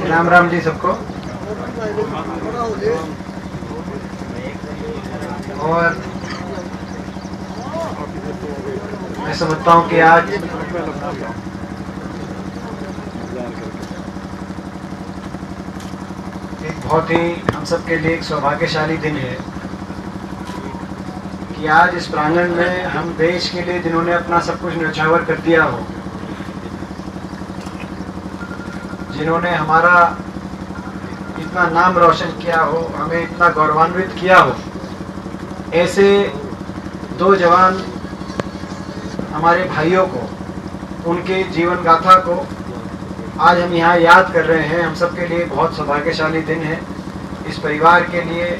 राम राम जी सबको। और मैं समझता हूँ कि आज एक बहुत ही हम सब के लिए एक सौभाग्यशाली दिन है कि आज इस प्रांगण में हम देश के लिए जिन्होंने अपना सब कुछ न्यौछावर कर दिया हो, जिन्होंने हमारा इतना नाम रोशन किया हो, हमें इतना गौरवान्वित किया हो, ऐसे दो जवान हमारे भाइयों को, उनके जीवन गाथा को आज हम यहाँ याद कर रहे हैं। हम सब के लिए बहुत सौभाग्यशाली दिन है, इस परिवार के लिए,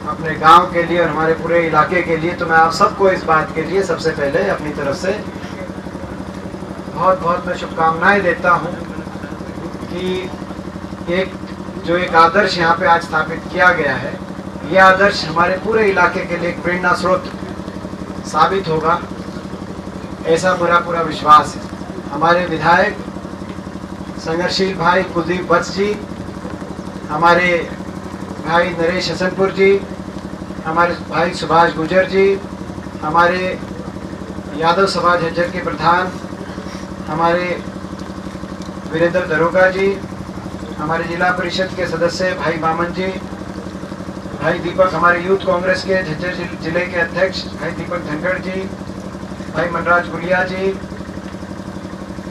अपने गांव के लिए और हमारे पूरे इलाके के लिए। तो मैं आप सबको इस बात के लिए सबसे पहले अपनी तरफ से बहुत बहुत मैं शुभकामनाएं देता हूँ कि एक आदर्श यहाँ पे आज स्थापित किया गया है, ये आदर्श हमारे पूरे इलाके के लिए एक प्रेरणा स्रोत साबित होगा, ऐसा मेरा पूरा विश्वास है। हमारे विधायक संघर्षशील भाई कुलदीप वत्स जी, हमारे भाई नरेश हसनपुर जी, हमारे भाई सुभाष गुजर जी, हमारे यादव सभा झज्जर के प्रधान हमारे वीरेंद्र दरोगा जी, हमारे जिला परिषद के सदस्य भाई बामन जी, भाई दीपक, हमारे यूथ कांग्रेस के झज्जर जिले के अध्यक्ष भाई दीपक धनखड़ जी, भाई मनराज गुलिया जी,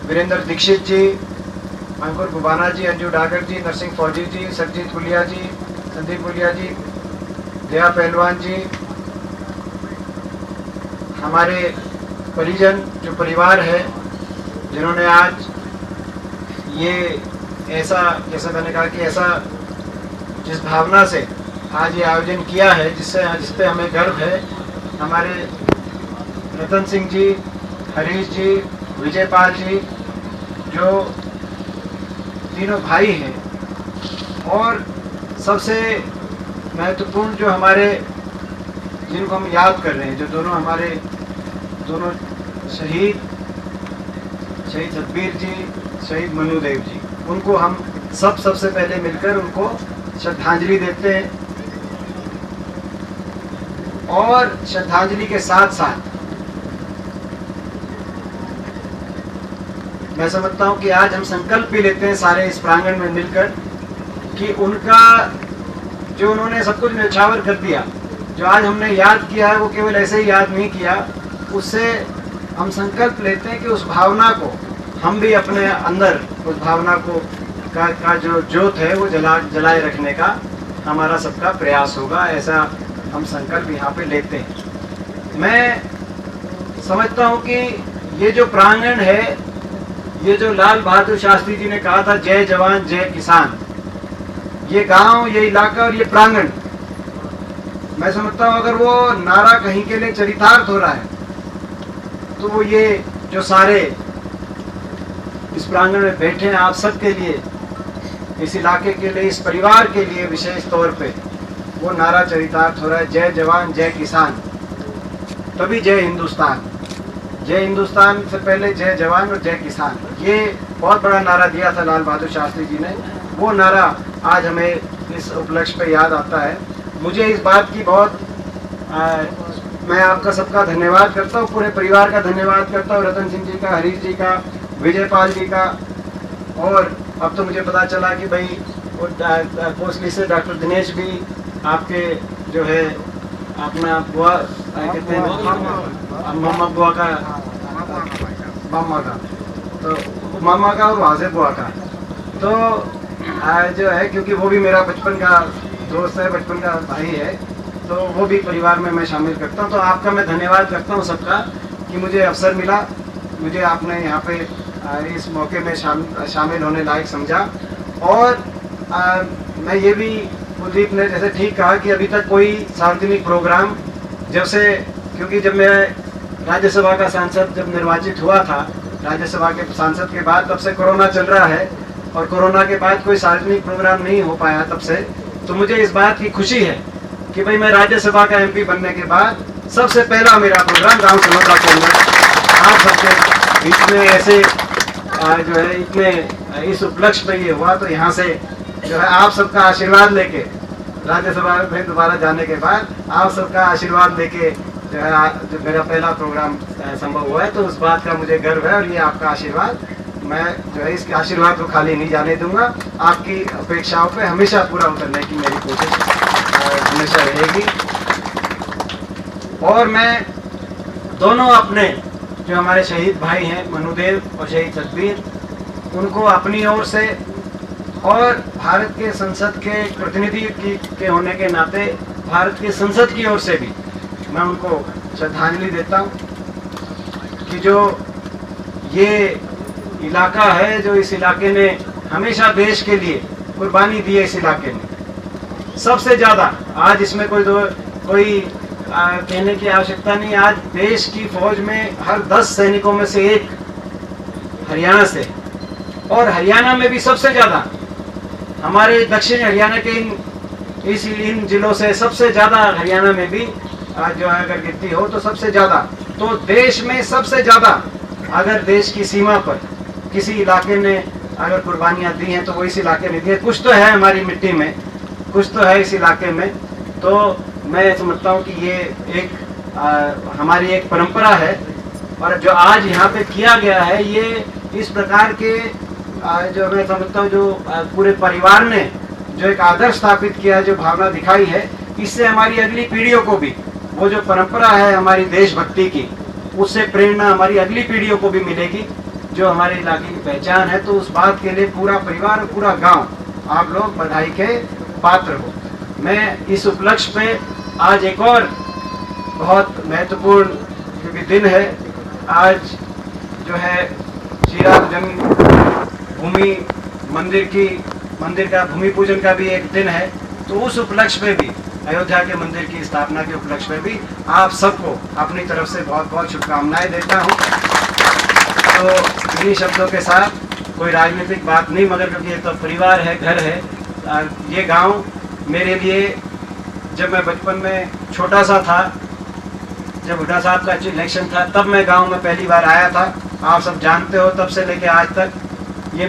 वीरेंद्र दीक्षित जी, अंकुर गुबाना जी, अंजू डागर जी, नरसिंह फौजी जी, सरजीत गुलिया जी, संदीप गुलिया जी, दया पहलवान जी, हमारे परिजन जो परिवार है जिन्होंने आज ये ऐसा, जैसा मैंने कहा कि ऐसा जिस भावना से आज ये आयोजन किया है, जिस पे हमें गर्व है। हमारे रतन सिंह जी, हरीश जी, विजयपाल जी, जो तीनों भाई हैं, और सबसे महत्वपूर्ण जो हमारे, जिनको हम याद कर रहे हैं, जो दोनों शहीद सतबीर जी, शहीद मनुदेव जी, उनको हम सबसे पहले मिलकर उनको श्रद्धांजलि देते हैं। और श्रद्धांजलि के साथ साथ मैं समझता हूं कि आज हम संकल्प भी लेते हैं सारे इस प्रांगण में मिलकर कि उनका जो उन्होंने सब कुछ न्यौछावर कर दिया, जो आज हमने याद किया है, वो केवल ऐसे ही याद नहीं किया, उससे हम संकल्प लेते हैं कि उस भावना को हम भी अपने अंदर, उस भावना को का जो ज्योत है वो जलाए रखने का हमारा सबका प्रयास होगा, ऐसा हम संकल्प यहाँ पे लेते हैं। मैं समझता हूँ कि ये जो प्रांगण है, ये जो लाल बहादुर शास्त्री जी ने कहा था जय जवान जय किसान, ये गांव, ये इलाका और ये प्रांगण, मैं समझता हूँ अगर वो नारा कहीं के लिए चरितार्थ हो रहा है तो वो ये जो सारे इस प्रांगण में बैठे हैं, आप सब के लिए, इस इलाके के लिए, इस परिवार के लिए विशेष तौर पे वो नारा चरितार्थ हो रहा है, जय जवान जय किसान, तभी जय हिंदुस्तान। जय हिंदुस्तान से पहले जय जवान और जय किसान, ये बहुत बड़ा नारा दिया था लाल बहादुर शास्त्री जी ने। वो नारा आज हमें इस उपलक्ष्य पे याद आता है। मुझे इस बात की बहुत मैं आपका सबका धन्यवाद करता हूँ, पूरे परिवार का धन्यवाद करता हूँ, रतन सिंह जी का, हरीश जी का, विजयपाल जी का, और अब तो मुझे पता चला कि भाई कोसली से डॉक्टर दिनेश भी आपके जो है अपना बुआ कहते हैं मामा बुआ का, मामा का, तो मामा का और वहाँ से बुआ का, तो जो है क्योंकि वो भी मेरा बचपन का दोस्त है, बचपन का भाई है, तो वो भी परिवार में मैं शामिल करता हूँ। तो आपका मैं धन्यवाद करता हूँ सबका कि मुझे अवसर मिला, मुझे आपने यहाँ पे इस मौके में शामिल होने लायक समझा। और मैं ये भी, कुलदीप ने जैसे ठीक कहा कि अभी तक कोई सार्वजनिक प्रोग्राम, जब से, क्योंकि जब मैं राज्यसभा का सांसद जब निर्वाचित हुआ था, राज्यसभा के सांसद के बाद, तब से कोरोना चल रहा है और कोरोना के बाद कोई सार्वजनिक प्रोग्राम नहीं हो पाया तब से। तो मुझे इस बात की खुशी है कि भाई मैं राज्यसभा का एमपी बनने के बाद सबसे पहला मेरा प्रोग्राम गांव सलोदा के अंदर आप सबके बीच में ऐसे जो है इतने इस उपलक्ष्य पे ये हुआ, तो यहाँ से जो है आप सबका आशीर्वाद लेके राज्यसभा में दोबारा जाने के बाद आप सबका आशीर्वाद लेके जो है जो मेरा पहला प्रोग्राम संभव हुआ है, तो उस बात का मुझे गर्व है। और ये आपका आशीर्वाद, मैं जो है इसके आशीर्वाद को खाली नहीं जाने दूंगा। आपकी अपेक्षाओं पे हमेशा पूरा उतरने की मेरी कोशिश हमेशा रहेगी। और मैं दोनों अपने जो हमारे शहीद भाई हैं मनुदेव और शहीद सतबीर, उनको अपनी ओर से और भारत के संसद के प्रतिनिधि के होने के नाते भारत के संसद की ओर से भी मैं उनको श्रद्धांजलि देता हूँ कि जो ये इलाका है, जो इस इलाके ने हमेशा देश के लिए कुर्बानी दी है, इस इलाके ने सबसे ज़्यादा, आज इसमें कोई कहने की आवश्यकता नहीं। आज देश की फौज में हर 10 सैनिकों में से एक हरियाणा से, और हरियाणा में भी सबसे ज़्यादा हमारे दक्षिण हरियाणा के इन जिलों से सबसे ज़्यादा हरियाणा में भी जो है अगर गिनती हो तो सबसे ज़्यादा, तो देश में सबसे ज़्यादा अगर देश की सीमा पर किसी इलाके ने अगर कुर्बानियाँ दी हैं तो वो इस इलाके ने दी है। कुछ तो है हमारी मिट्टी में, कुछ तो है इस इलाके में। तो मैं समझता हूँ कि ये एक हमारी एक परंपरा है, और जो आज यहाँ पे किया गया है, ये इस प्रकार के जो मैं समझता हूँ जो पूरे परिवार ने जो एक आदर्श स्थापित किया है, जो भावना दिखाई है, इससे हमारी अगली पीढ़ियों को भी वो जो परंपरा है हमारी देशभक्ति की, उससे प्रेरणा हमारी अगली पीढ़ियों को भी मिलेगी, जो हमारे इलाके की पहचान है। तो उस बात के लिए पूरा परिवार और पूरा गांव आप लोग बधाई के पात्र हो। मैं इस उपलक्ष्य पे आज एक और बहुत महत्वपूर्ण क्योंकि दिन है, आज जो है श्री राम जन्मभूमि मंदिर का भूमि पूजन का भी एक दिन है। तो उस उपलक्ष्य में भी, अयोध्या के मंदिर की स्थापना के उपलक्ष्य में भी आप सबको अपनी तरफ से बहुत बहुत शुभकामनाएं देता हूं। तो इन्हीं शब्दों के साथ, कोई राजनीतिक बात नहीं, मगर क्योंकि ये तो परिवार है, घर है, ये गांव मेरे लिए, जब मैं बचपन में छोटा सा था, जब हुड्डा साहब का इलेक्शन था, तब मैं गांव में पहली बार आया था। आप सब जानते हो, तब से लेके आज तक ये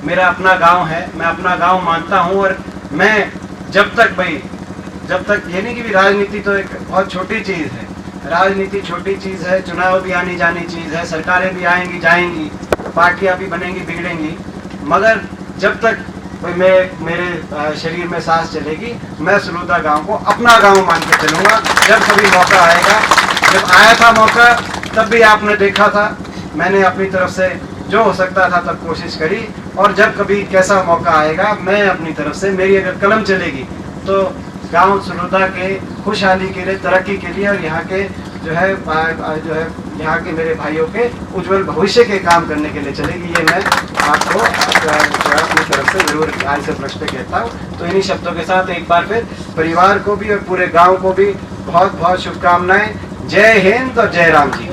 मेरा अपना गांव है, मैं अपना गांव मानता हूं। और मैं जब तक ये नहीं कि भी राजनीति तो एक बहुत छोटी चीज़ है, राजनीति छोटी चीज़ है, चुनाव भी आनी जानी चीज़ है, सरकारें भी आएंगी जाएंगी, पार्टियां भी बनेंगी बिगड़ेंगी, मगर जब तक मेरे शरीर में सांस चलेगी, मैं सलूदा गांव को अपना गांव मान के चलूँगा। जब कभी मौका आएगा, जब आया था मौका तब भी आपने देखा था, मैंने अपनी तरफ से जो हो सकता था तब कोशिश करी, और जब कभी कैसा मौका आएगा, मैं अपनी तरफ से, मेरी अगर कलम चलेगी तो गांव सलूदा के खुशहाली के लिए, तरक्की के लिए, और यहाँ के जो है यहाँ के मेरे भाइयों के उज्जवल भविष्य के काम करने के लिए चलेगी। ये मैं आपको अपनी तरफ से जरूर आज से प्रश्न कहता हूँ। तो इन्हीं शब्दों के साथ एक बार फिर परिवार को भी और पूरे गांव को भी बहुत बहुत शुभकामनाएं। जय हिंद और जय राम जी।